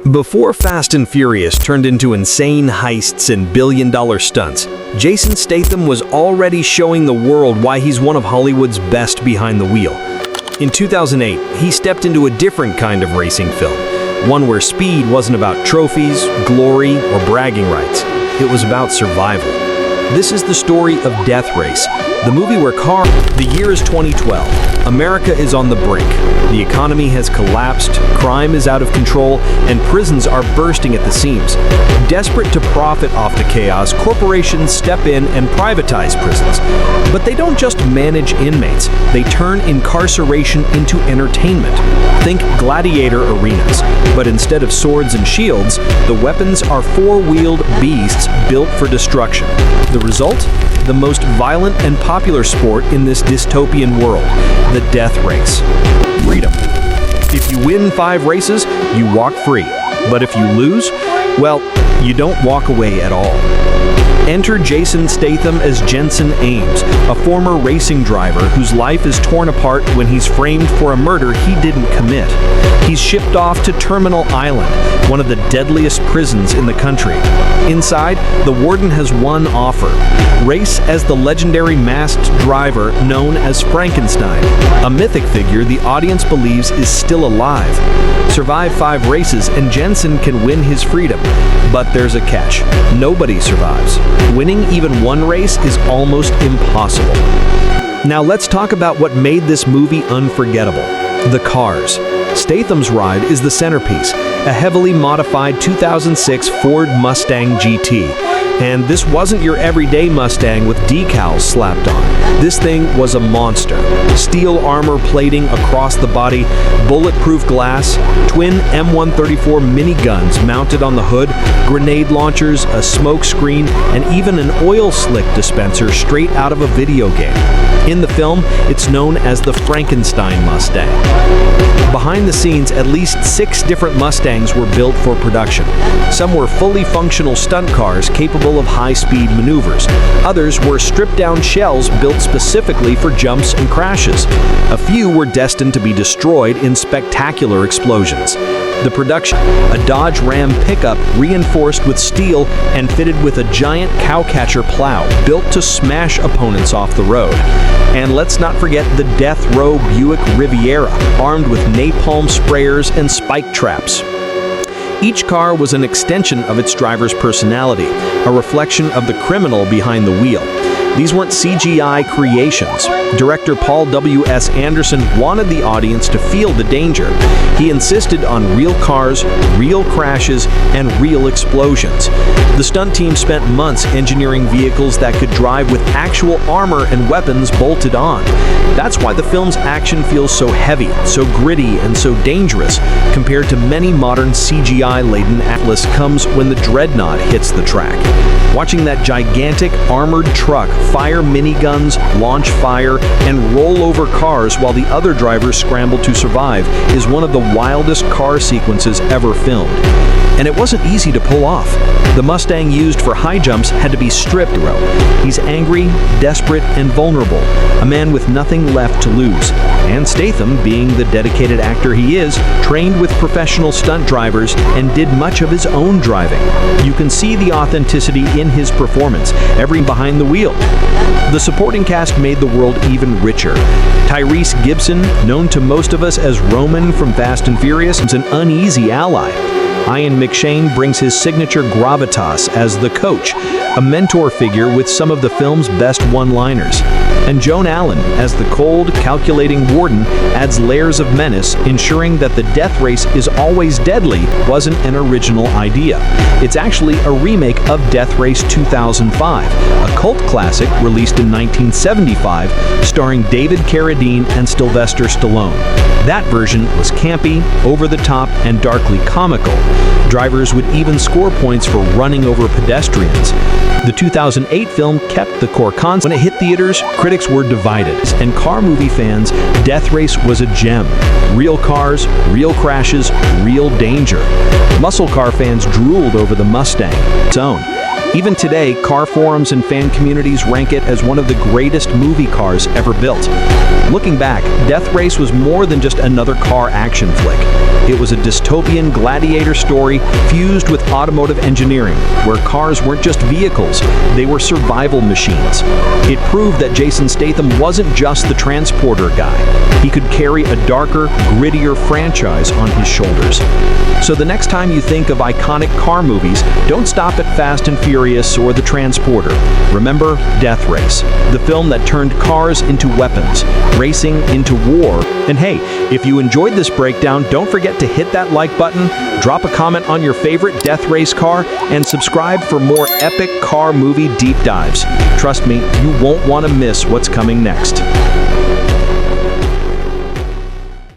Before Fast and Furious turned into insane heists and billion-dollar stunts, Jason Statham was already showing the world why he's one of Hollywood's best behind the wheel. In 2008, he stepped into a different kind of racing film, one where speed wasn't about trophies, glory, or bragging rights. It was about survival. This is the story of DeathRace, the movie where The year is 2012. America is on the brink. The economy has collapsed, crime is out of control, and prisons are bursting at the seams. Desperate to profit off the chaos, corporations step in and privatize prisons. But they don't just manage inmates, they turn incarceration into entertainment. Think gladiator arenas, but instead of swords and shields, the weapons are four-wheeled beasts built for destruction. The result? The most violent and popular sport in this dystopian world, the death race. Freedom. If you win 5 races, you walk free. But if you lose, well, you don't walk away at all. Enter Jason Statham as Jensen Ames, a former racing driver whose life is torn apart when he's framed for a murder he didn't commit. He's shipped off to Terminal Island, one of the deadliest prisons in the country. Inside, the warden has one offer: race as the legendary masked driver known as Frankenstein, a mythic figure the audience believes is still alive. Survive 5 races and Jensen can win his freedom. But there's a catch. Nobody survives. Winning even 1 race is almost impossible. Now let's talk about what made this movie unforgettable: the cars. Statham's ride is the centerpiece, a heavily modified 2006 Ford Mustang GT. And this wasn't your everyday Mustang with decals slapped on. This thing was a monster. Steel armor plating across the body, bulletproof glass, twin M134 miniguns mounted on the hood, grenade launchers, a smoke screen, and even an oil slick dispenser straight out of a video game. In the film, it's known as the Frankenstein Mustang. Behind the scenes, at least 6 different Mustangs were built for production. Some were fully functional stunt cars capable of high-speed maneuvers. Others were stripped-down shells built specifically for jumps and crashes. A few were destined to be destroyed in spectacular explosions. The production: a Dodge Ram pickup reinforced with steel and fitted with a giant cowcatcher plow built to smash opponents off the road. And let's not forget the death row Buick Riviera, armed with napalm sprayers and spike traps. Each car was an extension of its driver's personality, a reflection of the criminal behind the wheel. These weren't CGI creations. Director Paul W.S. Anderson wanted the audience to feel the danger. He insisted on real cars, real crashes, and real explosions. The stunt team spent months engineering vehicles that could drive with actual armor and weapons bolted on. That's why the film's action feels so heavy, so gritty, and so dangerous, compared to many modern CGI-laden Atlas comes when the Dreadnought hits the track. Watching that gigantic armored truck fire miniguns, launch fire, and roll over cars while the other drivers scramble to survive is one of the wildest car sequences ever filmed. And it wasn't easy to pull off. The Mustang used for high jumps had to be stripped. He's angry, desperate, and vulnerable, a man with nothing left to lose. And Statham, being the dedicated actor he is, trained with professional stunt drivers and did much of his own driving. You can see the authenticity in his performance, every behind the wheel. The supporting cast made the world even richer. Tyrese Gibson, known to most of us as Roman from Fast and Furious, is an uneasy ally. Ian McShane brings his signature gravitas as the coach, a mentor figure with some of the film's best one-liners. And Joan Allen, as the cold, calculating warden, adds layers of menace, ensuring that the death race is always deadly wasn't an original idea. It's actually a remake of Death Race 2005, a cult classic released in 1975, starring David Carradine and Sylvester Stallone. That version was campy, over-the-top, and darkly comical. Drivers would even score points for running over pedestrians. The 2008 film kept the core concept. When it hit theaters, critics were divided, and car movie fans, Death Race was a gem. Real cars, real crashes, real danger. Muscle car fans drooled over the Mustang, its own. Even today, car forums and fan communities rank it as one of the greatest movie cars ever built. Looking back, DeathRace was more than just another car action flick. It was a dystopian gladiator story fused with automotive engineering, where cars weren't just vehicles, they were survival machines. It proved that Jason Statham wasn't just the transporter guy. He could carry a darker, grittier franchise on his shoulders. So the next time you think of iconic car movies, don't stop at Fast and Furious or The Transporter. Remember DeathRace, the film that turned cars into weapons, racing into war. And hey, if you enjoyed this breakdown, don't forget to hit that like button, drop a comment on your favorite DeathRace car, and subscribe for more epic car movie deep dives. Trust me, you won't want to miss what's coming next.